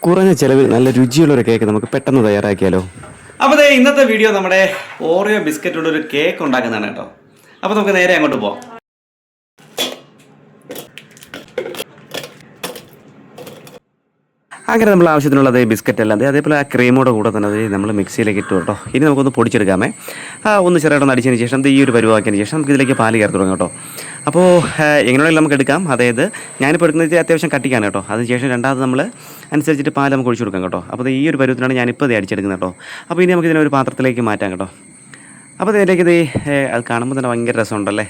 കുറഞ്ഞ ചിലവിൽ നല്ല രുചിയുള്ളൊരു കേക്ക് നമുക്ക് പെട്ടെന്ന് തയ്യാറാക്കിയാലോ? അപ്പോൾ ഇന്നത്തെ വീഡിയോ നമ്മുടെ ഓറിയോ ബിസ്ക്കറ്റുള്ള ഒരു കേക്ക് ഉണ്ടാക്കുന്നതാണ് കേട്ടോ. അപ്പോൾ നമുക്ക് നേരെ അങ്ങോട്ട് പോവാം. അങ്ങനെ നമ്മൾ ആവശ്യത്തിനുള്ളത് ബിസ്ക്കറ്റ് അല്ലാതെ അതേപോലെ ആ ക്രീമോടെ കൂടെ തന്നെ അത് നമ്മൾ മിക്സിയിലേക്ക് ഇട്ടു കേട്ടോ. ഇനി നമുക്കൊന്ന് പൊടിച്ചെടുക്കാമേ. ഒന്ന് ചെറുതായിട്ടൊന്ന് അടിച്ചതിന് ശേഷം ഈ ഒരു പരുവാക്കിയതിന് ശേഷം നമുക്ക് ഇതിലേക്ക് പാല് ചേർത്ത് തുടങ്ങാം കേട്ടോ. അപ്പോൾ എങ്ങനെയാണെങ്കിലും നമുക്ക് എടുക്കാം. അതായത് ഞാനിപ്പോൾ എടുക്കുന്നത് അത്യാവശ്യം കട്ടിക്കാണ് കേട്ടോ. അതിനുശേഷം രണ്ടാമത് നമ്മൾ അനുസരിച്ചിട്ട് പാല് നമുക്ക് ഒഴിച്ചു കൊടുക്കാം കേട്ടോ. അപ്പോൾ ഈ ഒരു പരുവത്തിനാണ് ഞാനിപ്പോൾ ഇത് അടിച്ചെടുക്കുന്നത് കേട്ടോ. അപ്പോൾ ഇനി നമുക്ക് ഇതിനൊരു പാത്രത്തിലേക്ക് മാറ്റാം കേട്ടോ. അപ്പോൾ ഇതിലേക്ക് അത് കാണുമ്പോൾ തന്നെ ഭയങ്കര രസമുണ്ടല്ലേ.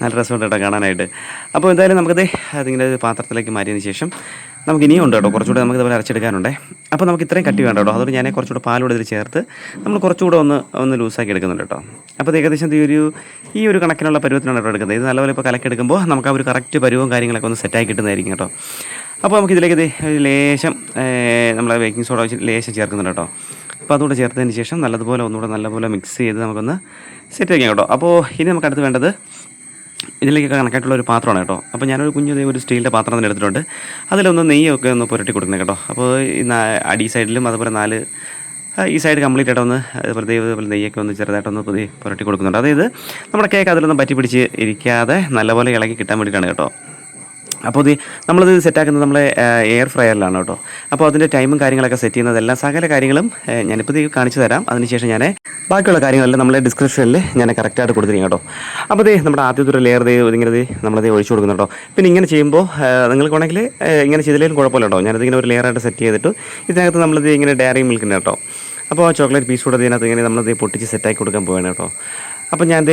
നല്ല രസമുണ്ട് കേട്ടോ കാണാനായിട്ട്. അപ്പോൾ എന്തായാലും നമുക്കത് അതിങ്ങനെ ഒരു പാത്രത്തിലേക്ക് മാറ്റിയതിന് ശേഷം നമുക്ക് ഇനിയും ഉണ്ട് കേട്ടോ. കുറച്ചുകൂടെ നമുക്ക് ഇതുപോലെ അരച്ചെടുക്കാനുണ്ട്. അപ്പോൾ നമുക്ക് ഇത്രയും കട്ടി വേണ്ട കേട്ടോ. അതുകൊണ്ട് ഞാൻ കുറച്ചുകൂടെ പാലൂടെ ഇതിൽ ചേർത്ത് നമ്മൾ കുറച്ചുകൂടെ ഒന്ന് ലൂസാക്കി എടുക്കുന്നുണ്ട് കേട്ടോ. അപ്പോൾ ഏകദേശം ഈ ഒരു കണക്കിനുള്ള പരുവത്തിനാണ് കേട്ടോ എടുക്കുന്നത്. ഇത് നല്ലപോലെ ഇപ്പോൾ കലക്കെടുക്കുമ്പോൾ നമുക്ക് ആ ഒരു കറക്റ്റ് പരുവവും കാര്യങ്ങളൊക്കെ ഒന്ന് സെറ്റാക്കി കിട്ടുന്നതായിരിക്കും കേട്ടോ. അപ്പോൾ നമുക്ക് ഇതിലേക്ക് ലേശം നമ്മൾ ബേക്കിംഗ് സോഡ വെച്ച് ലേശം ചേർക്കുന്നുണ്ട് കേട്ടോ. അപ്പോൾ അതുകൂടെ ചേർത്തതിന് ശേഷം ഒന്നുകൂടെ നല്ലപോലെ മിക്സ് ചെയ്ത് നമുക്കൊന്ന് സെറ്റ് വയ്ക്കാം കേട്ടോ. അപ്പോൾ ഇനി നമുക്ക് അടുത്ത് വേണ്ടത് ഇതിലേക്ക് കണക്കായിട്ടുള്ള ഒരു പാത്രമാണ് കേട്ടോ. അപ്പോൾ ഞാനൊരു ഒരു സ്റ്റീലിൻ്റെ പാത്രം തന്നെ എടുത്തിട്ടുണ്ട്. അതിലൊന്ന് നെയ്യൊക്കെ ഒന്ന് പുരട്ടി കൊടുക്കുന്നത് കേട്ടോ. അപ്പോൾ ഈ അടി സൈഡിലും അതുപോലെ ഈ സൈഡ് കംപ്ലീറ്റ് ആയിട്ടൊന്ന് അതുപോലെ നെയ്യൊക്കെ ഒന്ന് ചെറുതായിട്ടൊന്ന് പുരട്ടി കൊടുക്കുന്നുണ്ട്. അതായത് നമ്മുടെ കേക്ക് അതിലൊന്നും പറ്റി പിടിച്ച് ഇരിക്കാതെ നല്ലപോലെ ഇളകി കിട്ടാൻ വേണ്ടിയിട്ടാണ് കേട്ടോ. അപ്പോൾ നമ്മളിത് സെറ്റാക്കുന്നത് നമ്മളെ എയർ ഫ്രയറിലാണ് കേട്ടോ. അപ്പോൾ അതിൻ്റെ ടൈമും കാര്യങ്ങളൊക്കെ സെറ്റ് ചെയ്യുന്നതെല്ലാം സകല കാര്യങ്ങളും ഞാനിപ്പോൾ കാണിച്ചു തരാം. അതിനുശേഷം ഞാൻ ബാക്കിയുള്ള കാര്യങ്ങളെല്ലാം നമ്മളെ ഡിസ്ക്രിപ്ഷനിൽ ഞാൻ കറക്റ്റായിട്ട് കൊടുത്തിരിക്കും കേട്ടോ. അപ്പോൾ നമ്മുടെ ആദ്യത്തെ ഒരു ലെയർ ഇങ്ങനെ നമ്മളത് ഒഴിച്ചു കൊടുക്കുന്നു കേട്ടോ. പിന്നെ ഇങ്ങനെ ചെയ്യുമ്പോൾ നിങ്ങൾക്ക് വേണമെങ്കിൽ ഇങ്ങനെ ചെയ്തില്ലെങ്കിലും കുഴപ്പമില്ല കേട്ടോ. ഞാനതിങ്ങനെ ഒരു ലെയറായിട്ട് സെറ്റ് ചെയ്തിട്ട് ഇതിനകത്ത് നമ്മളിത് ഇങ്ങനെ ഡയറി മിൽക്കിൻ്റെ കേട്ടോ. അപ്പോൾ ചോക്ലേറ്റ് പീസ് കൂടെ ഇതിനകത്ത് ഇങ്ങനെ നമ്മളത് പൊട്ടിച്ച് സെറ്റാക്കി കൊടുക്കാൻ പോവുകയാണ് കേട്ടോ. അപ്പോൾ ഞാൻ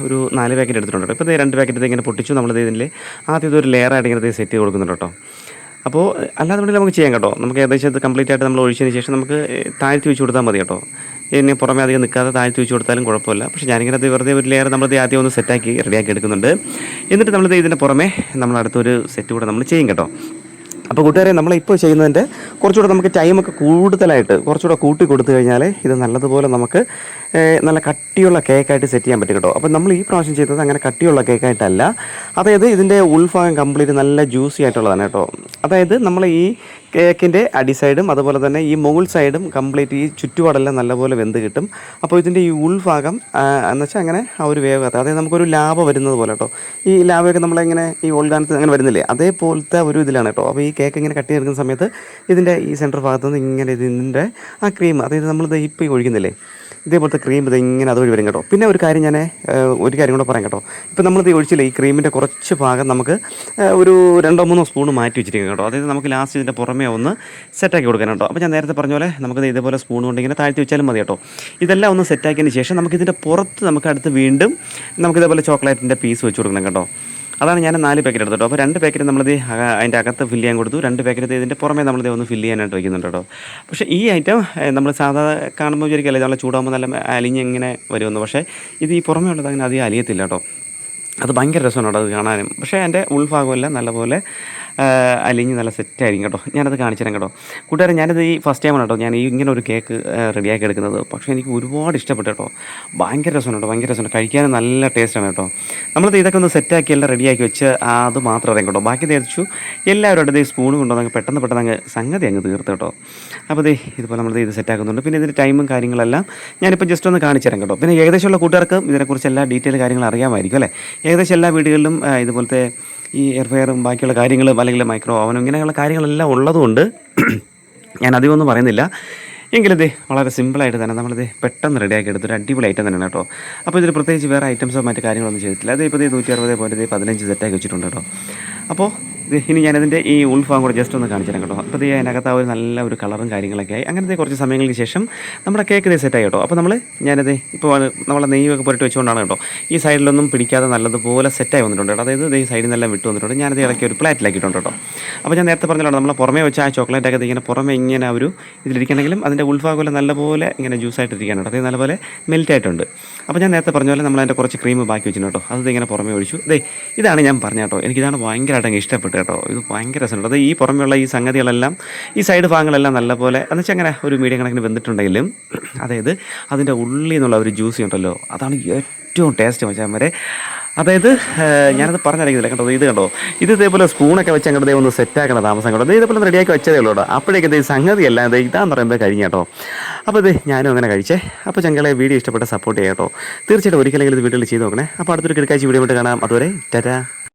ഒരു 4 പാക്കറ്റ് എടുത്തിട്ടുണ്ട്. ഇപ്പോൾ 2 പാക്കറ്റ് ഇങ്ങനെ പൊട്ടിച്ചു. നമ്മളിത് ഇതിൽ ആദ്യത്തെ ഒരു ലെയറായിട്ട് ഇങ്ങനെ സെറ്റ് ചെയ്ത് കൊടുക്കുന്നുണ്ട് കേട്ടോ. അപ്പോൾ അല്ലാതെ വേണമെങ്കിൽ നമുക്ക് ചെയ്യാം കേട്ടോ. നമുക്ക് ഏകദേശം ഇത് കംപ്ലീറ്റ് ആയിട്ട് നമ്മൾ ഒഴിച്ചതിന് ശേഷം നമുക്ക് താഴ്ത്തി വെച്ച് കൊടുത്താൽ മതി കേട്ടോ. ഇനി പുറമേ അധികം നിൽക്കാതെ താഴ്ത്തി വെച്ച് കൊടുത്താലും കുഴപ്പമില്ല. പക്ഷേ ഞാനിങ്ങനെ വെറുതെ ഒരു ലെയർ നമ്മളത് ആദ്യം ഒന്ന് സെറ്റാക്കി റെഡിയാക്കി എടുക്കുന്നുണ്ട്. എന്നിട്ട് നമ്മളിത് ഇതിൻ്റെ പുറമേ നമ്മൾ അടുത്തൊരു സെറ്റ് കൂടെ നമ്മൾ ചെയ്യും കേട്ടോ. അപ്പോൾ കൂട്ടുകാരെ, നമ്മളിപ്പോൾ ചെയ്യുന്നതിൻ്റെ കുറച്ചുകൂടെ നമുക്ക് ടൈമൊക്കെ കൂടുതലായിട്ട് കുറച്ചുകൂടെ കൂട്ടി കൊടുത്തു കഴിഞ്ഞാൽ ഇത് നല്ലതുപോലെ നമുക്ക് നല്ല കട്ടിയുള്ള കേക്കായിട്ട് സെറ്റ് ചെയ്യാൻ പറ്റും കേട്ടോ. അപ്പോൾ നമ്മൾ ഈ പ്രാവശ്യം ചെയ്തത് അങ്ങനെ കട്ടിയുള്ള കേക്കായിട്ടല്ല. അതായത് ഇതിൻ്റെ ഉൾഭാഗം കംപ്ലീറ്റ് നല്ല ജ്യൂസി ആയിട്ടുള്ളതാണ് കേട്ടോ. അതായത് നമ്മൾ ഈ കേക്കിൻ്റെ അടി സൈഡും അതുപോലെ തന്നെ ഈ മുകൾ സൈഡും കംപ്ലീറ്റ് ഈ ചുറ്റുപാടെല്ലാം നല്ലപോലെ വെന്ത് കിട്ടും. അപ്പോൾ ഇതിൻ്റെ ഈ ഉൾഭാഗം എന്നുവെച്ചാൽ അങ്ങനെ ആ ഒരു വേഗത, അതായത് നമുക്കൊരു ലാഭ വരുന്നത് പോലെ കേട്ടോ. ഈ ലാഭയൊക്കെ നമ്മളെങ്ങനെ ഈ ഓൾഗാനത്ത് അങ്ങനെ വരുന്നില്ലേ, അതേപോലത്തെ ഒരു ഇതിലാണ് കേട്ടോ. അപ്പോൾ ഈ കേക്ക് ഇങ്ങനെ കട്ടി എടുക്കുന്ന സമയത്ത് ഇതിൻ്റെ ഈ സെൻറ്റർ ഭാഗത്ത് നിന്ന് ഇങ്ങനെ ഇതിൻ്റെ ആ ക്രീം, അതായത് നമ്മളിത് ഇപ്പോൾ ഒഴിക്കുന്നില്ലേ, ഇതേപോലത്തെ ക്രീം ഇങ്ങനെ അതുവഴി വരും കേട്ടോ. പിന്നെ ഒരു കാര്യം ഒരു കാര്യം കൂടെ പറയാം കേട്ടോ. ഇപ്പോൾ നമ്മളിത് ഒഴിച്ചില്ലേ, ഈ ക്രീമിൻ്റെ കുറച്ച് ഭാഗം നമുക്ക് ഒരു 2-3 സ്പൂൺ മാറ്റി വെച്ചിരിക്കും കേട്ടോ. അതായത് നമുക്ക് ലാസ്റ്റ് ഇതിൻ്റെ പുറമേ ഒന്ന് സെറ്റാക്കി കൊടുക്കണം കേട്ടോ. അപ്പോൾ ഞാൻ നേരത്തെ പറഞ്ഞ പോലെ നമുക്ക് ഇതേപോലെ സ്പൂൺ കൊണ്ട് ഇങ്ങനെ താഴ്ത്തി വെച്ചാലും മതി കേട്ടോ. ഇതെല്ലാം ഒന്ന് സെറ്റാക്കിയതിന് ശേഷം നമുക്കിതിൻ്റെ പുറത്ത് നമുക്ക് അടുത്ത് വീണ്ടും നമുക്കിതേപോലെ ചോക്ലേറ്റിൻ്റെ പീസ് വെച്ച് കൊടുക്കണം കേട്ടോ. അതാണ് ഞാൻ 4 പാക്കറ്റ് എടുത്തു കേട്ടോ. അപ്പോൾ 2 പാക്കറ്റ് നമ്മളിത് അതിൻ്റെ അകത്ത് ഫില്ല് ചെയ്യാൻ കൊടുത്തു. 2 പാക്കറ്റ് ഇതിൻ്റെ പുറമേ നമ്മളിത് ഒന്ന് ഫില്ല് ചെയ്യാനായിട്ട് വയ്ക്കുന്നുണ്ട് കേട്ടോ. പക്ഷേ ഈ ഐറ്റം നമ്മൾ സാധാ കാണുമ്പോൾ വിചാരിക്കല്ലേ നമ്മൾ ചൂടാകുമ്പോൾ നല്ല അലിഞ്ഞിങ്ങനെ വരുമെന്ന്. പക്ഷേ ഇത് ഈ പുറമേ ഉള്ളത് അങ്ങനെ അധികം അലിയത്തില്ല കേട്ടോ. അത് ഭയങ്കര രസമാണ് കേട്ടോ അത് കാണാനും. പക്ഷേ എൻ്റെ ഉൾഭാഗമെല്ലാം നല്ലപോലെ അലിഞ്ഞ് നല്ല സെറ്റായിരിക്കും കേട്ടോ. ഞാനത് കാണിച്ചു തരാം കേട്ടോ. കൂട്ടുകാരെ, ഞാനിത് ഈ ഫസ്റ്റ് ടൈമാണ് കേട്ടോ ഞാൻ ഇങ്ങനെ ഒരു കേക്ക് റെഡിയാക്കി എടുക്കുന്നത്. പക്ഷേ എനിക്ക് ഒരുപാട് ഇഷ്ടപ്പെട്ടു കേട്ടോ. ഭയങ്കര രസമാണ് കേട്ടോ, ഭയങ്കര രസമാണ്. കഴിക്കാനും നല്ല ടേസ്റ്റാണ് കേട്ടോ. നമ്മളിത് ഇതൊക്കെ ഒന്ന് സെറ്റാക്കി എല്ലാം റെഡിയാക്കി വെച്ച് അത് മാത്രം അറിയാം കേട്ടോ. ബാക്കി തേച്ചു എല്ലാവരും സ്പൂൺ കൊണ്ടുവന്ന് പെട്ടെന്ന് സംഗതി അങ്ങ് തീർത്ത് കേട്ടോ. അപ്പോൾ ഇതുപോലെ നമ്മളിത് ഇത് സെറ്റാക്കുന്നുണ്ട്. പിന്നെ ഇതിൻ്റെ ടൈമും കാര്യങ്ങളെല്ലാം ഞാനിപ്പോൾ ജസ്റ്റ് ഒന്ന് കാണിച്ചു തരാം കേട്ടോ. പിന്നെ ഏകദേശമുള്ള കൂട്ടുകാർക്ക് ഇതിനെക്കുറിച്ച് എല്ലാ ഡീറ്റെയിൽ കാര്യങ്ങൾ അറിയാമായിരിക്കും അല്ലേ. ഏകദേശം എല്ലാ വീടുകളിലും ഇതുപോലത്തെ ഈ എയർ ഫ്രയറും ബാക്കിയുള്ള കാര്യങ്ങളും അല്ലെങ്കിൽ മൈക്രോ ഓവനും ഇങ്ങനെയുള്ള കാര്യങ്ങളെല്ലാം ഉള്ളതുകൊണ്ട് ഞാൻ അധികമൊന്നും പറയുന്നില്ല. എങ്കിലിത് വളരെ സിമ്പിളായിട്ട് തന്നെ നമ്മളിത് പെട്ടെന്ന് റെഡിയാക്കി എടുത്തൊരു അടിപൊളി ഐറ്റം തന്നെയാണ് കേട്ടോ. അപ്പോൾ ഇതിൽ പ്രത്യേകിച്ച് വേറെ ഐറ്റംസോ മറ്റു കാര്യങ്ങളൊന്നും ചെയ്തിട്ടില്ല. ഇപ്പോൾ 160.15 സെറ്റാക്കി വെച്ചിട്ടുണ്ട് കേട്ടോ. അപ്പോൾ ഇനി ഞാനതിൻ്റെ ഈ ഉൾഭാഗം കൂടെ ജസ്റ്റ് ഒന്ന് കാണിച്ചു തരാം കേട്ടോ. അപ്പോൾ അതിനകത്ത് ആ ഒരു നല്ല ഒരു കളറും കാര്യങ്ങളൊക്കെ ആയി. അങ്ങനത്തെ കുറച്ച് സമയങ്ങൾക്ക് ശേഷം നമ്മുടെ കേക്ക് സെറ്റായി കേട്ടോ. അപ്പോൾ ഞാനത് ഇപ്പോൾ നമ്മളെ നെയ്യൊക്കെ പുരട്ടി വെച്ചുകൊണ്ടാണ് കേട്ടോ ഈ സൈഡിലൊന്നും പിടിക്കാതെ നല്ലതുപോലെ സെറ്റായി വന്നിട്ടുണ്ട് കേട്ടോ. അതായത് ഈ സൈഡിൽ നിന്നെല്ലാം വിട്ടു വന്നിട്ടുണ്ട്. ഞാനത് ഇളക്കി ഒരു പ്ലാറ്റിലാക്കിയിട്ടുണ്ട് കേട്ടോ. അപ്പോൾ ഞാൻ നേരത്തെ പറഞ്ഞല്ലോ, നമ്മൾ പുറമേ വെച്ച ആ ചോക്ലേറ്റൊക്കെ ഇങ്ങനെ പുറമേ ഇങ്ങനെ ഒരു ഇതിലിരിക്കണമെങ്കിലും അതിൻ്റെ ഉൾഭാഗം നല്ലപോലെ ഇങ്ങനെ ജ്യൂസായിട്ടിരിക്കുകയാണ് കേട്ടോ. അത് നല്ലപോലെ മെൽറ്റായിട്ടുണ്ട്. അപ്പോൾ ഞാൻ നേരത്തെ പറഞ്ഞ പോലെ നമ്മളതിൻ്റെ കുറച്ച് ക്രീം ബാക്കി വെച്ചിട്ടുണ്ട് കേട്ടോ. അത് ഇങ്ങനെ പുറമേ ഒഴിച്ചു. ഇതാണ് ഞാൻ പറഞ്ഞ കേട്ടോ. എനിക്കിതാണ് ഭയങ്കരമായിട്ട് അങ്ങ് ഇഷ്ടപ്പെട്ടു കേട്ടോ. ഇത് ഭയങ്കര രസമുണ്ട്. അത് ഈ പുറമെയുള്ള ഈ സംഗതികളെല്ലാം ഈ സൈഡ് ഭാഗങ്ങളെല്ലാം നല്ലപോലെ എന്ന് വെച്ചാൽ അങ്ങനെ ഒരു മീഡിയം കണക്കിന് വെന്തിട്ടുണ്ടെങ്കിലും അതായത് അതിൻ്റെ ഉള്ളിൽ നിന്നുള്ള ഒരു ജ്യൂസി ഉണ്ടല്ലോ, അതാണ് ഏറ്റവും ടേസ്റ്റ് മച്ചാൻ വരെ. അതായത് ഞാനത് പറഞ്ഞറിയുന്നില്ല കേട്ടോ. ഇത് കണ്ടോ, ഇത് ഇതേപോലെ സ്പൂണൊക്കെ വെച്ച് അങ്ങോട്ട് ഒന്ന് സെറ്റാക്കണ താമസം കേട്ടോ. ഇതേപോലെ ഒന്ന് റെഡിയാക്കി വെച്ചതേ ഉള്ളൂ കേട്ടോ. അപ്പോഴേക്കും ഇത് സംഗതി അല്ല, ഇതാന്ന് പറയുമ്പോൾ കഴിഞ്ഞ കേട്ടോ. അപ്പോൾ ഇത് ഞാനും അങ്ങനെ കഴിച്ചേ. അപ്പോൾ ചങ്ങളെ വീഡിയോ ഇഷ്ടപ്പെട്ട സപ്പോർട്ട് ചെയ്യാം കേട്ടോ. തീർച്ചയായിട്ടും ഒരിക്കലെങ്കിലും ഇത് വീട്ടിൽ ചെയ്ത് നോക്കണേ. അപ്പോൾ അടുത്തൊരു കിടക്കാഴ്ച വീഡിയോ ആയിട്ട് കാണാം. അതുവരെ ടാറ്റാ.